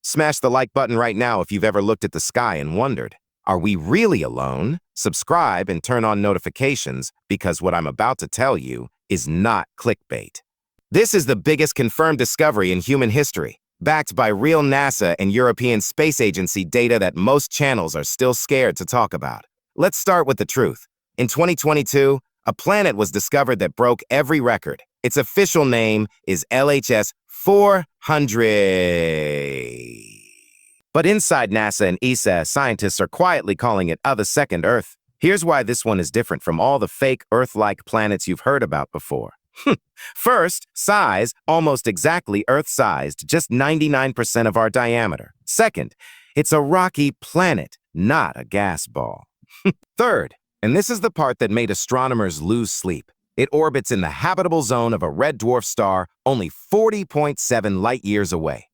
Smash the like button right now if you've ever looked at the sky and wondered, are we really alone? Subscribe and turn on notifications because what I'm about to tell you is not clickbait. This is the biggest confirmed discovery in human history, backed by real NASA and European Space Agency data that most channels are still scared to talk about. Let's start with the truth. In 2022, a planet was discovered that broke every record. Its official name is LHS 400. But inside NASA and ESA, scientists are quietly calling it the second Earth. Here's why this one is different from all the fake Earth-like planets you've heard about before. First, size, almost exactly Earth-sized, just 99% of our diameter. Second, it's a rocky planet, not a gas ball. Third, and this is the part that made astronomers lose sleep, it orbits in the habitable zone of a red dwarf star only 40.7 light-years away.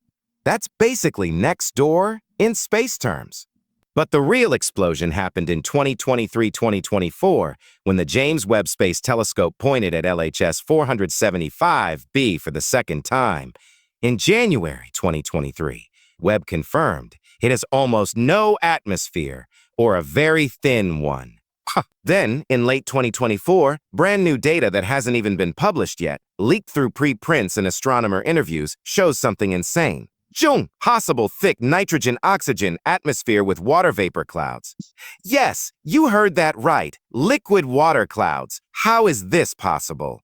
That's basically next door in space terms. But the real explosion happened in 2023-2024 when the James Webb Space Telescope pointed at LHS 475b for the second time. In January 2023, Webb confirmed it has almost no atmosphere, or a very thin one. Then, in late 2024, brand new data that hasn't even been published yet, leaked through preprints and astronomer interviews, shows something insane. Possible thick nitrogen-oxygen atmosphere with water vapor clouds. Yes, you heard that right. Liquid water clouds. How is this possible?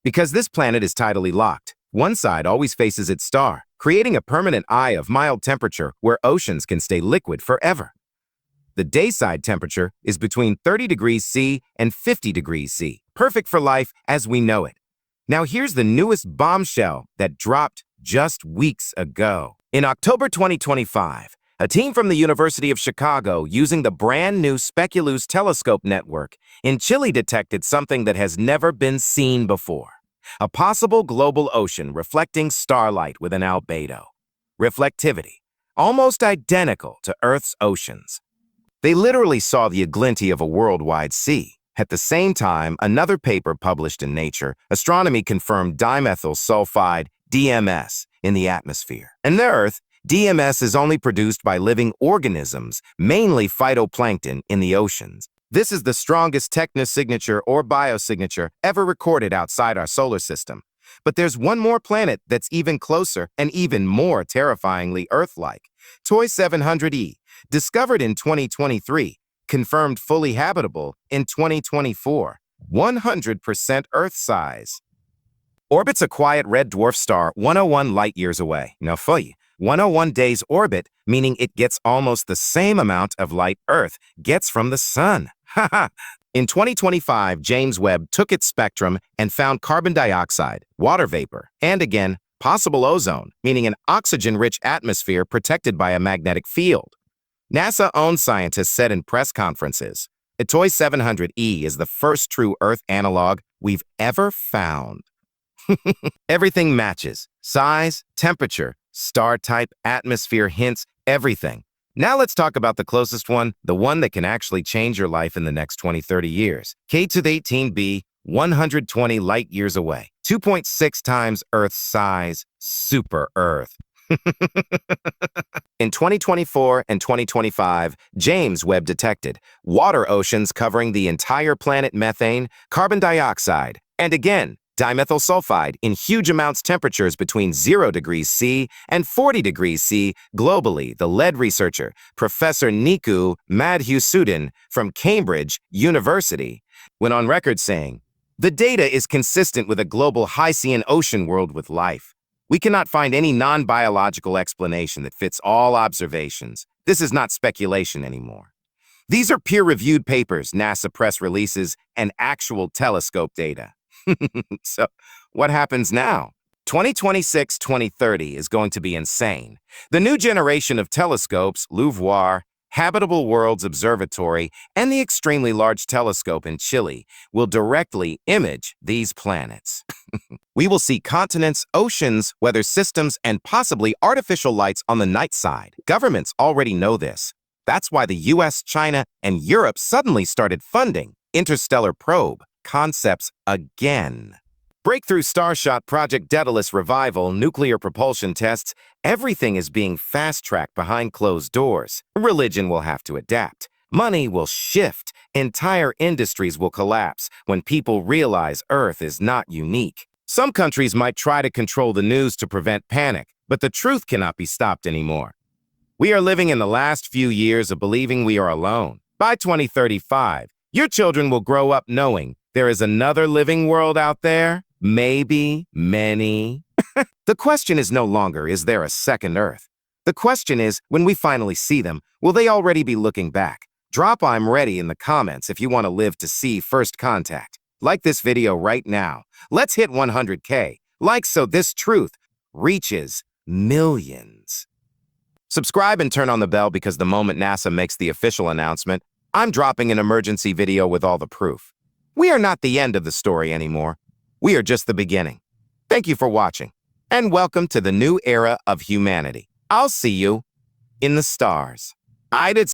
Because this planet is tidally locked. One side always faces its star, creating a permanent eye of mild temperature where oceans can stay liquid forever. The dayside temperature is between 30 degrees C and 50 degrees C, perfect for life as we know it. Now here's the newest bombshell that dropped just weeks ago. In October 2025, a team from the University of Chicago, using the brand new Speculoos telescope network in Chile, detected something that has never been seen before. A possible global ocean reflecting starlight with an albedo. Reflectivity, almost identical to Earth's oceans. They literally saw the aglinty of a worldwide sea. At the same time, another paper published in Nature, Astronomy confirmed dimethyl sulfide, DMS, in the atmosphere. In the Earth, DMS is only produced by living organisms, mainly phytoplankton, in the oceans. This is the strongest technosignature or biosignature ever recorded outside our solar system. But there's one more planet that's even closer and even more terrifyingly Earth-like. TOI 700e, discovered in 2023, confirmed fully habitable in 2024, 100% Earth size. Orbits a quiet red dwarf star 101 light-years away. Now for you, 101 days orbit, meaning it gets almost the same amount of light Earth gets from the sun. In 2025, James Webb took its spectrum and found carbon dioxide, water vapor, and again, possible ozone, meaning an oxygen-rich atmosphere protected by a magnetic field. NASA-owned scientists said in press conferences, TOI 700e is the first true Earth analog we've ever found. Everything matches. Size, temperature, star type, atmosphere hints, everything. Now let's talk about the closest one, the one that can actually change your life in the next 20-30 years. K-18b, 120 light-years away. 2.6 times Earth's size, super Earth. In 2024 and 2025, James Webb detected water oceans covering the entire planet, methane, carbon dioxide, and again, dimethyl sulfide in huge amounts, temperatures between 0 degrees C and 40 degrees C globally, the lead researcher, Professor Niku Madhusudan from Cambridge University, went on record saying, "The data is consistent with a global high sea and ocean world with life. We cannot find any non-biological explanation that fits all observations. This is not speculation anymore. These are peer-reviewed papers, NASA press releases, and actual telescope data." So, what happens now? 2026-2030 is going to be insane. The new generation of telescopes, LUVOIR, Habitable Worlds Observatory, and the extremely large telescope in Chile, will directly image these planets. We will see continents, oceans, weather systems, and possibly artificial lights on the night side. Governments already know this. That's why the US, China, and Europe suddenly started funding interstellar probe concepts again. Breakthrough Starshot Project Daedalus revival, nuclear propulsion tests, everything is being fast-tracked behind closed doors. Religion will have to adapt. Money will shift. Entire industries will collapse when people realize Earth is not unique. Some countries might try to control the news to prevent panic, but the truth cannot be stopped anymore. We are living in the last few years of believing we are alone. By 2035, your children will grow up knowing there is another living world out there, maybe many. The question is no longer, is there a second Earth? The question is, when we finally see them, will they already be looking back? Drop "I'm ready" in the comments if you want to live to see first contact. Like this video right now. Let's hit 100K likes so this truth reaches millions. Subscribe and turn on the bell because the moment NASA makes the official announcement, I'm dropping an emergency video with all the proof. We are not the end of the story anymore. We are just the beginning. Thank you for watching, and welcome to the new era of humanity. I'll see you in the stars. I did